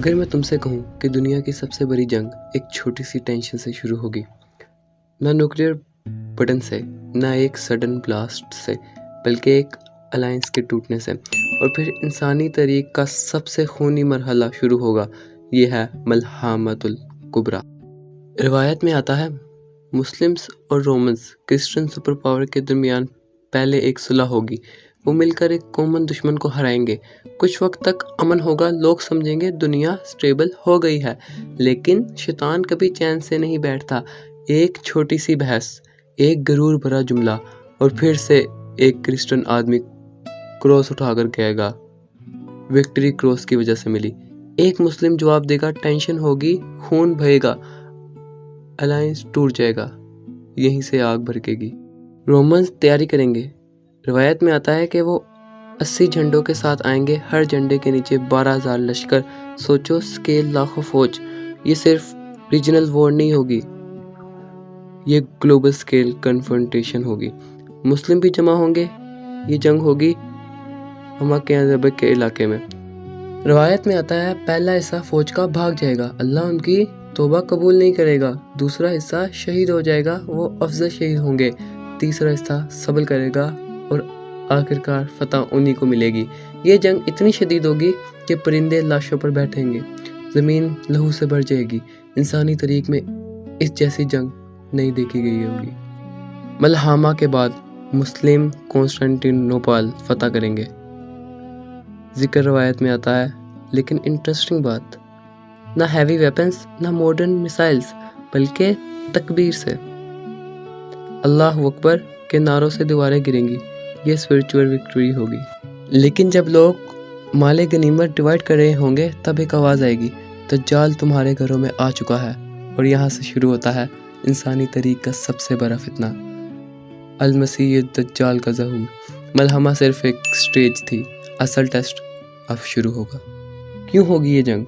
اگر میں تم سے کہوں کہ دنیا کی سب سے بڑی جنگ ایک چھوٹی سی ٹینشن سے شروع ہوگی، نہ نیوکلیئر بٹن سے، نہ ایک سڈن بلاسٹ سے، بلکہ ایک الائنس کے ٹوٹنے سے، اور پھر انسانی تاریخ کا سب سے خونی مرحلہ شروع ہوگا، یہ ہے ملحمۃ الکبریٰ۔ روایت میں آتا ہے مسلمز اور رومنز کرسچن سپر پاور کے درمیان پہلے ایک صلح ہوگی، وہ مل کر ایک کامن دشمن کو ہرائیں گے، کچھ وقت تک امن ہوگا، لوگ سمجھیں گے دنیا سٹیبل ہو گئی ہے، لیکن شیطان کبھی چین سے نہیں بیٹھتا، ایک چھوٹی سی بحث، ایک غرور بھرا جملہ، اور پھر سے ایک کرسچن آدمی کراس اٹھا کر کہے گا وکٹری کراس کی وجہ سے ملی، ایک مسلم جواب دے گا ٹینشن ہوگی، خون بہے گا، الائنس ٹوٹ جائے گا، یہیں سے آگ بھڑکے گی۔ رومنز تیاری کریں گے، روایت میں آتا ہے کہ وہ 80 جھنڈوں کے ساتھ آئیں گے، ہر جھنڈے کے نیچے 12,000 لشکر، سوچو سکیل لاکھوں فوج، یہ صرف ریجنل وار نہیں ہوگی، یہ گلوبل سکیل کنفرنٹیشن ہوگی، مسلم بھی جمع ہوں گے، یہ جنگ ہوگی ہمہ کے علاقے میں۔ روایت میں آتا ہے پہلا حصہ فوج کا بھاگ جائے گا، اللہ ان کی توبہ قبول نہیں کرے گا، دوسرا حصہ شہید ہو جائے گا، وہ افضل شہید ہوں گے، تیسرا حصہ صبر کرے گا، اور آخرکار فتح انہی کو ملے گی۔ یہ جنگ اتنی شدید ہوگی کہ پرندے لاشوں پر بیٹھیں گے، زمین لہو سے بھر جائے گی، انسانی تاریخ میں اس جیسی جنگ نہیں دیکھی گئی ہوگی۔ ملحمہ کے بعد مسلم قسطنطنیپل فتح کریں گے، ذکر روایت میں آتا ہے، لیکن انٹرسٹنگ بات، نہ ہیوی ویپنز، نہ ماڈرن میسائلز، بلکہ تکبیر سے، اللہ اکبر کے نعروں سے دیواریں گریں گی، یہ اسپرچول وکٹری ہوگی۔ لیکن جب لوگ مال غنیمت ڈیوائیڈ کر رہے ہوں گے، تب ایک آواز آئے گی، دجال تمہارے گھروں میں آ چکا ہے، اور یہاں سے شروع ہوتا ہے انسانی تاریخ کا سب سے بڑا فتنہ، المسیح الدجال کا ظہور۔ ملحمہ صرف ایک سٹیج تھی، اصل ٹیسٹ اب شروع ہوگا۔ کیوں ہوگی یہ جنگ؟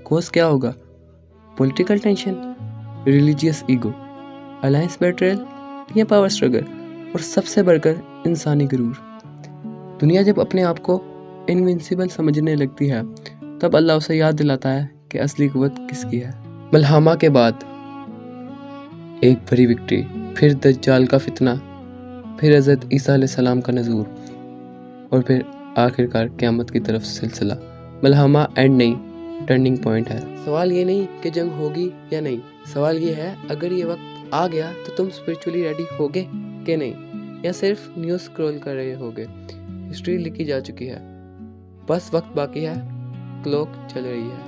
کوز کیا ہوگا؟ Political tension, religious ego, alliance betrayal, یا پاور سٹرگل، اور سب سے بڑھ کر انسانی غرور۔ دنیا جب اپنے آپ کو انوینسیبل سمجھنے لگتی ہے، تب اللہ اسے یاد دلاتا ہے کہ اصلی قوت کس کی ہے۔ ملحمہ کے بعد ایک بڑی وکٹری، پھر دجال کا فتنہ، پھر حضرت عیسیٰ علیہ السلام کا نزول، اور پھر آخرکار قیامت کی طرف سلسلہ۔ ملحمہ اینڈ نہیں، ٹرننگ پوائنٹ ہے۔ سوال یہ نہیں کہ جنگ ہوگی یا نہیں، سوال یہ ہے اگر یہ وقت آ گیا تو تم اسپرچولی ریڈی ہوگے کہ نہیں، یا صرف نیوز سکرول کر رہے ہوگے۔ ہسٹری لکھی جا چکی ہے، بس وقت باقی ہے، کلوک چل رہی ہے۔